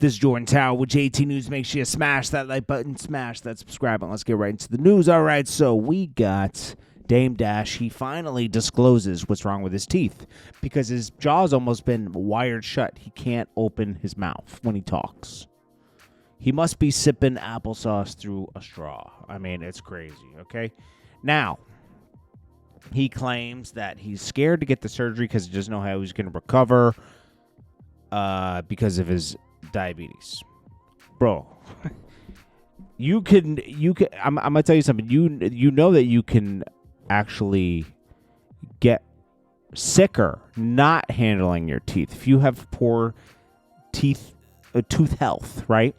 This is JordanTower with JT News. Make sure you smash that like button, smash that subscribe button. Let's get right into the news. All right, so we got Dame Dash. He finally discloses what's wrong with his teeth because his jaw's almost been wired shut. He can't open his mouth when he talks. He must be sipping applesauce through a straw. I mean, it's crazy, okay? Now, he claims that he's scared to get the surgery because he doesn't know how he's going to recover because of his diabetes. Bro, you can I'm gonna tell you something. You know that you can actually get sicker not handling your teeth if you have poor tooth health, right?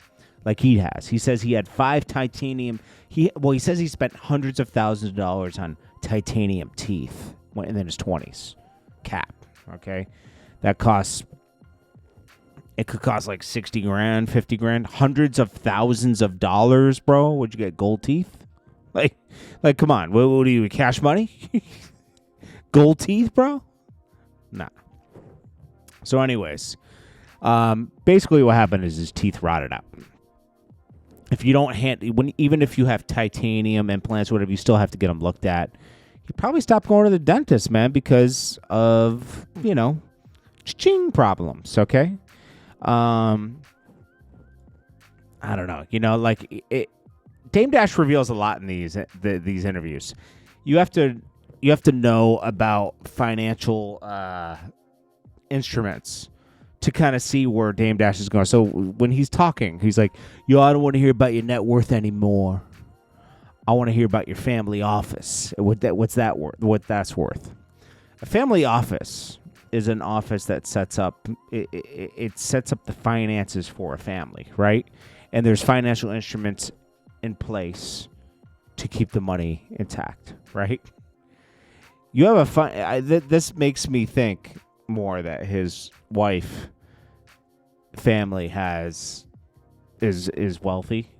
Like he has. He says he had 5 titanium. He says he spent hundreds of thousands of dollars on titanium teeth in his 20s. Cap, okay? That costs. It could cost like 60 grand, 50 grand, hundreds of thousands of dollars, bro. Would you get gold teeth? Like, come on. What do you, cash money? Gold teeth, bro? Nah. So anyways, basically what happened is his teeth rotted out. If you don't even if you have titanium implants or whatever, you still have to get them looked at. You probably stop going to the dentist, man, because of, cha-ching problems, okay? I don't know. Dame Dash reveals a lot in these interviews. You have to know about financial instruments to kind of see where Dame Dash is going. So when he's talking, he's like, "Yo, I don't want to hear about your net worth anymore. I want to hear about your family office. What's that worth? What that's worth? A family office is an office that sets up it sets up the finances for a family, right? And there's financial instruments in place to keep the money intact, right? You have this makes me think more that his wife family is wealthy,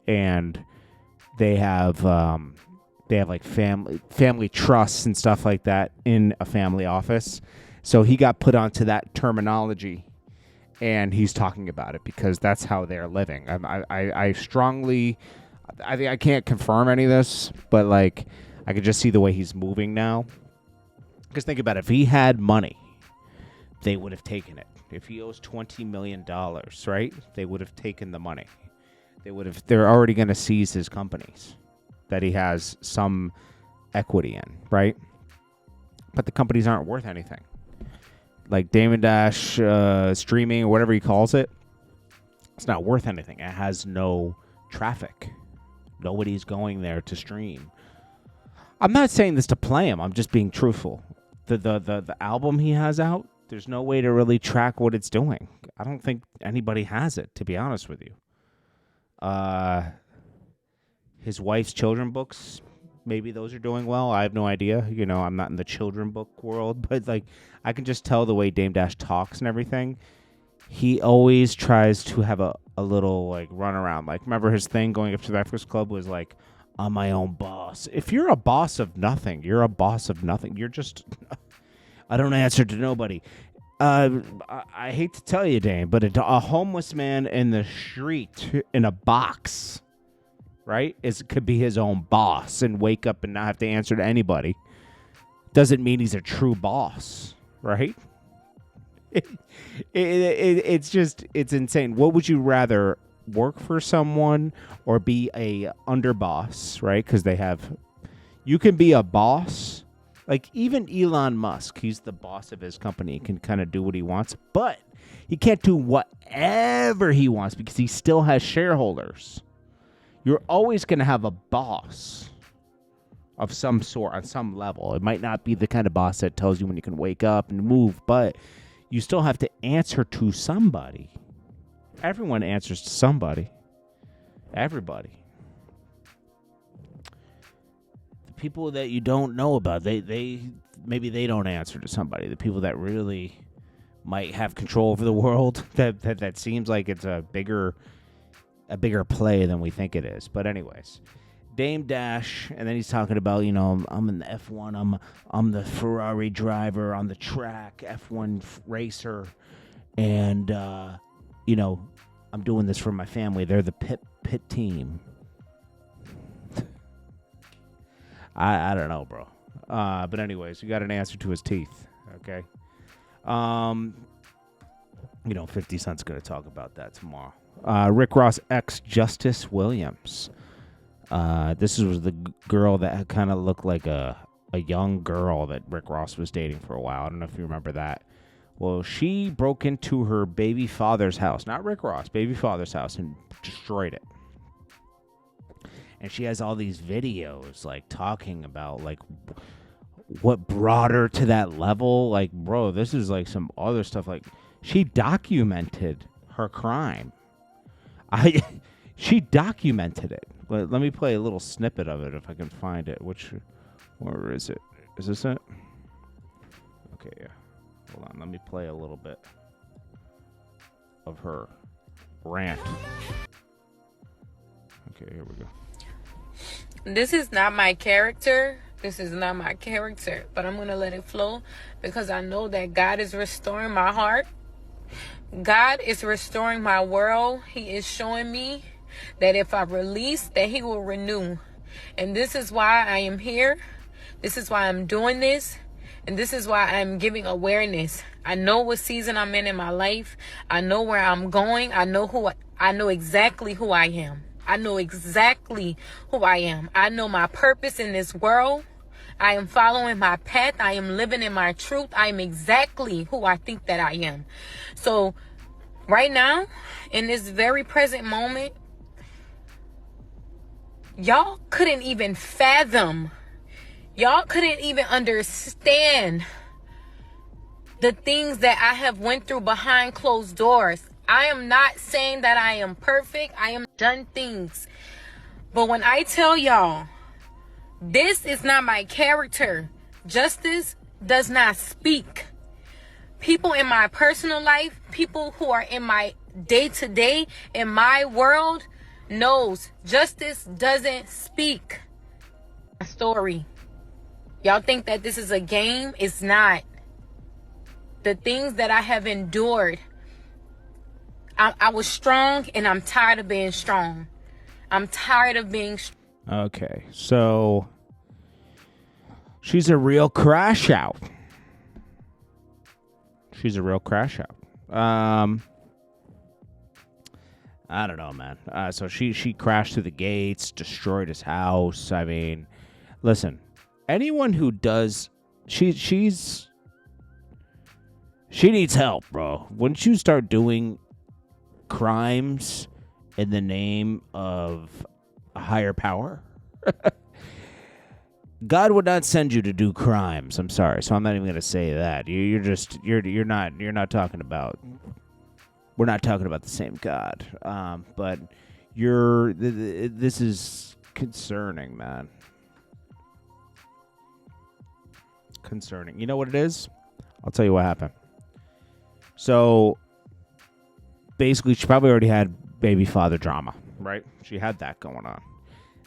and they have like family trusts and stuff like that in a family office. So he got put onto that terminology, and he's talking about it because that's how they're living. I strongly, I can't confirm any of this, but like I could just see the way he's moving now. Because think about it, if he had money, they would have taken it. If he owes $20 million, right? They would have taken the money. They're already going to seize his companies that he has some equity in, right? But the companies aren't worth anything. Like Dame Dash streaming or whatever he calls it, it's not worth anything. It has no traffic. Nobody's going there to stream. I'm not saying this to play him. I'm just being truthful. The album he has out, there's no way to really track what it's doing. I don't think anybody has it, to be honest with you. His wife's children books, maybe those are doing well. I have no idea. I'm not in the children book world, but like I can just tell the way Dame Dash talks and everything. He always tries to have a little like run around. Like remember his thing going up to the Breakfast Club was like, "I'm my own boss." If you're a boss of nothing, you're a boss of nothing. You're just I don't answer to nobody. I hate to tell you, Dame, but a homeless man in the street in a box, right, could be his own boss and wake up and not have to answer to anybody. Doesn't mean he's a true boss, right? It's insane. What would you rather, work for someone or be a underboss, right? Because you can be a boss. Like even Elon Musk, he's the boss of his company. He can kind of do what he wants, but he can't do whatever he wants because he still has shareholders. You're always going to have a boss of some sort on some level. It might not be the kind of boss that tells you when you can wake up and move, but you still have to answer to somebody. Everyone answers to somebody. Everybody. The people that you don't know about, maybe they don't answer to somebody. The people that really might have control over the world, that seems like it's a bigger play than we think it is. But anyways, Dame Dash, and then he's talking about, I'm in the F1, I'm the Ferrari driver on the track, F1 racer, and I'm doing this for my family. They're the pit team. I don't know, bro. But anyways, we got an answer to his teeth. Okay. 50 Cent's going to talk about that tomorrow. Rick Ross ex Justice Williams. This was the girl that kind of looked like a young girl that Rick Ross was dating for a while. I don't know if you remember that. Well, she broke into her baby father's house, not Rick Ross, baby father's house, and destroyed it. And she has all these videos, like, talking about, like, what brought her to that level. Like, bro, this is, like, some other stuff. Like, she documented her crime. She documented it. Let me play a little snippet of it if I can find it. Where is it? Is this it? Okay, yeah. Hold on. Let me play a little bit of her rant. Okay, here we go. This is not my character. This is not my character. But I'm going to let it flow because I know that God is restoring my heart. God is restoring my world. He is showing me that if I release, that he will renew. And this is why I am here. This is why I'm doing this. And this is why I'm giving awareness. I know what season I'm in my life. I know where I'm going. I know exactly who I am. I know exactly who I am. I know my purpose in this world. I am following my path. I am living in my truth. I am exactly who I think that I am. So right now, in this very present moment, y'all couldn't even fathom. Y'all couldn't even understand the things that I have went through behind closed doors. I am not saying that I am perfect. I am done things. But when I tell y'all, this is not my character. Justice does not speak. People in my personal life, people who are in my day-to-day, in my world, knows justice doesn't speak. My story. Y'all think that this is a game? It's not. The things that I have endured. I was strong and I'm tired of being strong. I'm tired of being strong. Okay, so she's a real crash out. She's a real crash out. I don't know, man. So she crashed through the gates, destroyed his house. I mean, listen, anyone who does, she needs help, bro. Once you start doing crimes in the name of a higher power, God would not send you to do crimes. I'm sorry, so I'm not even going to say that. You're not talking about. We're not talking about the same God. But this is concerning, man. Concerning. You know what it is? I'll tell you what happened. So basically, she probably already had baby father drama, right? She had that going on.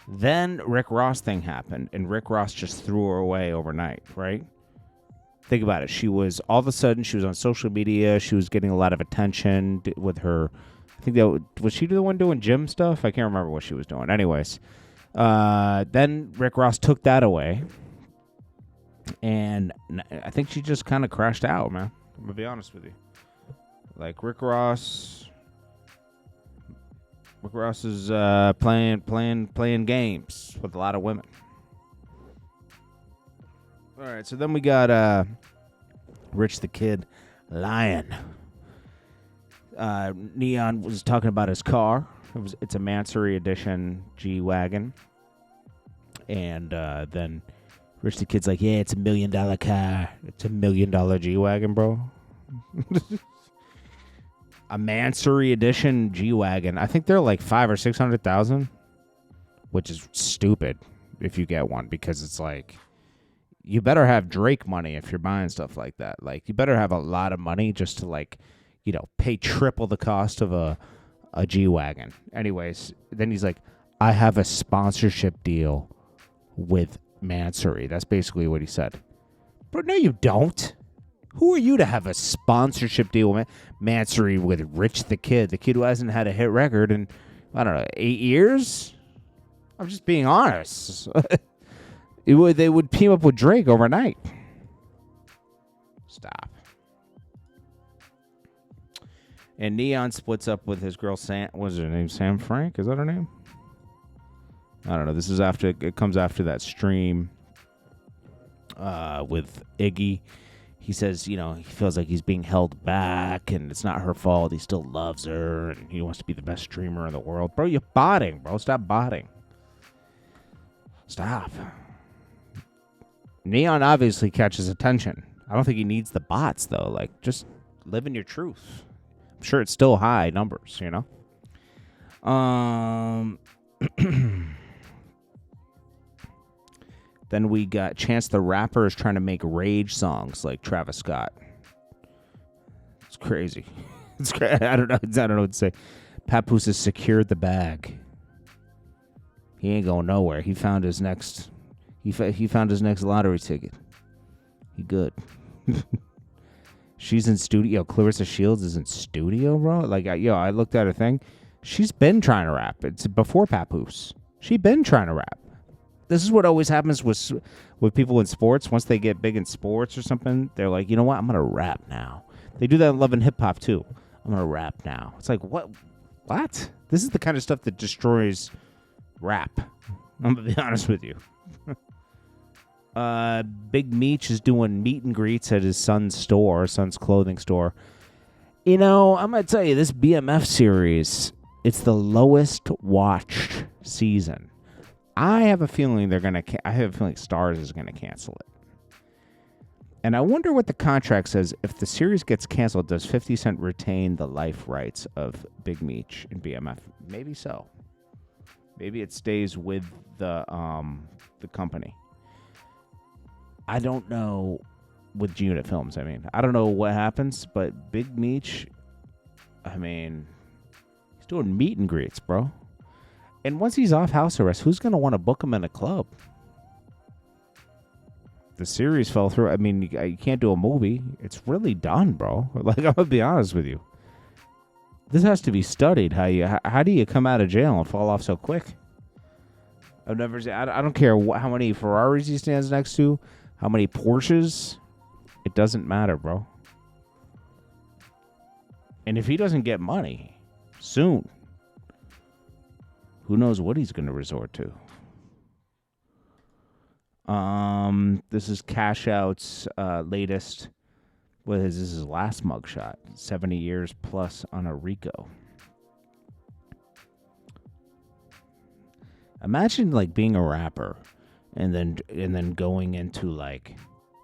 Then Rick Ross thing happened, and Rick Ross just threw her away overnight, right? Think about it. She was, all of a sudden, she was on social media. She was getting a lot of attention with her. I think was she the one doing gym stuff? I can't remember what she was doing. Anyways, then Rick Ross took that away, and I think she just kind of crashed out, man. I'm going to be honest with you. Like, Rick Ross is playing games with a lot of women. All right, so then we got Rich the Kid lying. Neon was talking about his car. It's a Mansory Edition G-Wagon. And then Rich the Kid's like, yeah, it's $1 million car. It's $1 million G-Wagon, bro. A Mansory Edition G-Wagon. I think they're like $500,000 or $600,000, which is stupid if you get one, because it's like, you better have Drake money if you're buying stuff like that. Like, you better have a lot of money just to, like, you know, pay triple the cost of a G-Wagon. Anyways, then he's like, I have a sponsorship deal with Mansory. That's basically what he said. But no, you don't. Who are you to have a sponsorship deal with Mansory with Rich the Kid who hasn't had a hit record in, I don't know, 8 years? I'm just being honest. They would team up with Drake overnight. Stop. And Neon splits up with his girl Sam. What's her name? Sam Frank? Is that her name? I don't know. This is after it comes after that stream with Iggy. He says, he feels like he's being held back, and it's not her fault. He still loves her, and he wants to be the best streamer in the world. Bro, you're botting, bro. Stop botting. Stop. Neon obviously catches attention. I don't think he needs the bots, though. Like, just live in your truth. I'm sure it's still high numbers, Then we got Chance the Rapper is trying to make rage songs like Travis Scott. It's crazy. It's crazy. I don't know what to say. Papoose has secured the bag. He ain't going nowhere. He found his next. He found his next lottery ticket. He good. She's in studio. Clarissa Shields is in studio, bro. Like, I looked at her thing. She's been trying to rap. It's before Papoose. She been trying to rap. This is what always happens with people in sports. Once they get big in sports or something, they're like, you know what? I'm going to rap now. They do that in Love and Hip Hop, too. I'm going to rap now. It's like, what? What? This is the kind of stuff that destroys rap. I'm going to be honest with you. Big Meech is doing meet and greets at his son's clothing store. I'm going to tell you, this BMF series, it's the lowest watched season. I have a feeling Starz is going to cancel it. And I wonder what the contract says. If the series gets canceled, does 50 Cent retain the life rights of Big Meech and BMF? Maybe so. Maybe it stays with the company. I don't know with Unit Films. I don't know what happens, but Big Meech, he's doing meet and greets, bro. And once he's off house arrest, who's going to want to book him in a club? The series fell through. You can't do a movie. It's really done, bro. Like, I'm going to be honest with you. This has to be studied. How do you come out of jail and fall off so quick? I've never seen. I don't care how many Ferraris he stands next to, how many Porsches. It doesn't matter, bro. And if he doesn't get money soon, who knows what he's going to resort to? This is Cash Out's latest. This is his last mugshot. 70 years plus on a RICO. Imagine being a rapper and then going into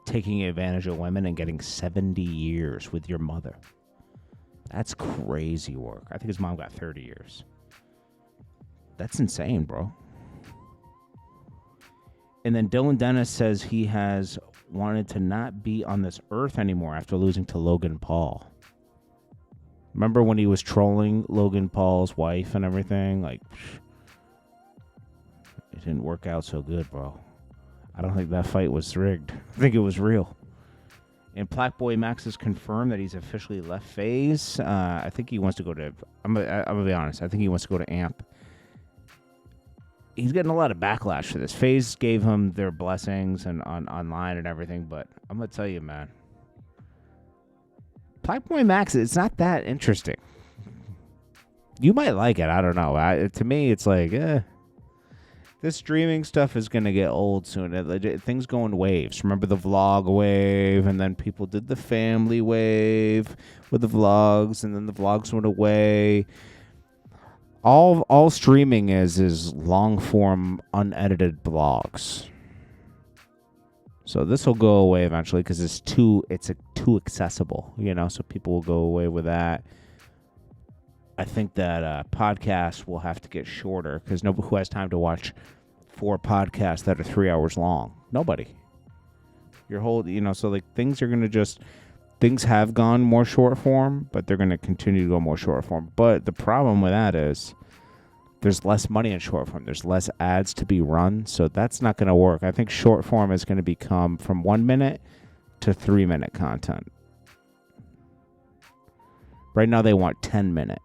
taking advantage of women and getting 70 years with your mother. That's crazy work. I think his mom got 30 years. That's insane, bro. And then Dylan Dennis says he has wanted to not be on this earth anymore after losing to Logan Paul. Remember when he was trolling Logan Paul's wife and everything? It didn't work out so good, bro. I don't think that fight was rigged. I think it was real. And Blackboy Max has confirmed that he's officially left FaZe. I think he wants to go to... I'm gonna be honest. I think he wants to go to AMP. He's getting a lot of backlash for this. FaZe gave him their blessings and online and everything, but I'm going to tell you, man. Blackboy Max, it's not that interesting. You might like it. I don't know. To me, it's this streaming stuff is going to get old soon. Things go in waves. Remember the vlog wave, and then people did the family wave with the vlogs, and then the vlogs went away. All streaming is long form unedited blogs. So this will go away eventually because it's too accessible, so people will go away with that. I think that podcasts will have to get shorter because nobody who has time to watch 4 podcasts that are 3 hours long. Nobody. Your whole, so things are going to things have gone more short form, but they're going to continue to go more short form. But the problem with that is there's less money in short form. There's less ads to be run, so that's not going to work. I think short form is going to become from 1 minute to 3 minute content. Right now they want 10-minute,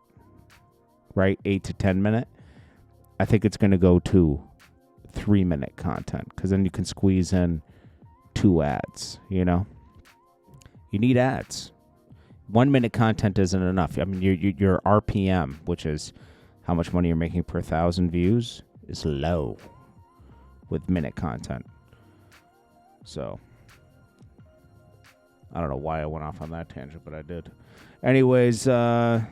right? 8 to 10-minute. I think it's going to go to 3-minute content because then you can squeeze in 2 ads, you know? You need ads. 1-minute content isn't enough. I mean, your RPM, which is how much money you're making per 1,000 views, is low with minute content. So, I don't know why I went off on that tangent, but I did. Anyways, we'll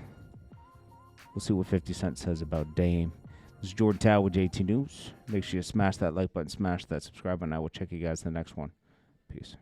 see what 50 Cent says about Dame. This is JordanTower with JT News. Make sure you smash that like button, smash that subscribe button. I will check you guys in the next one. Peace.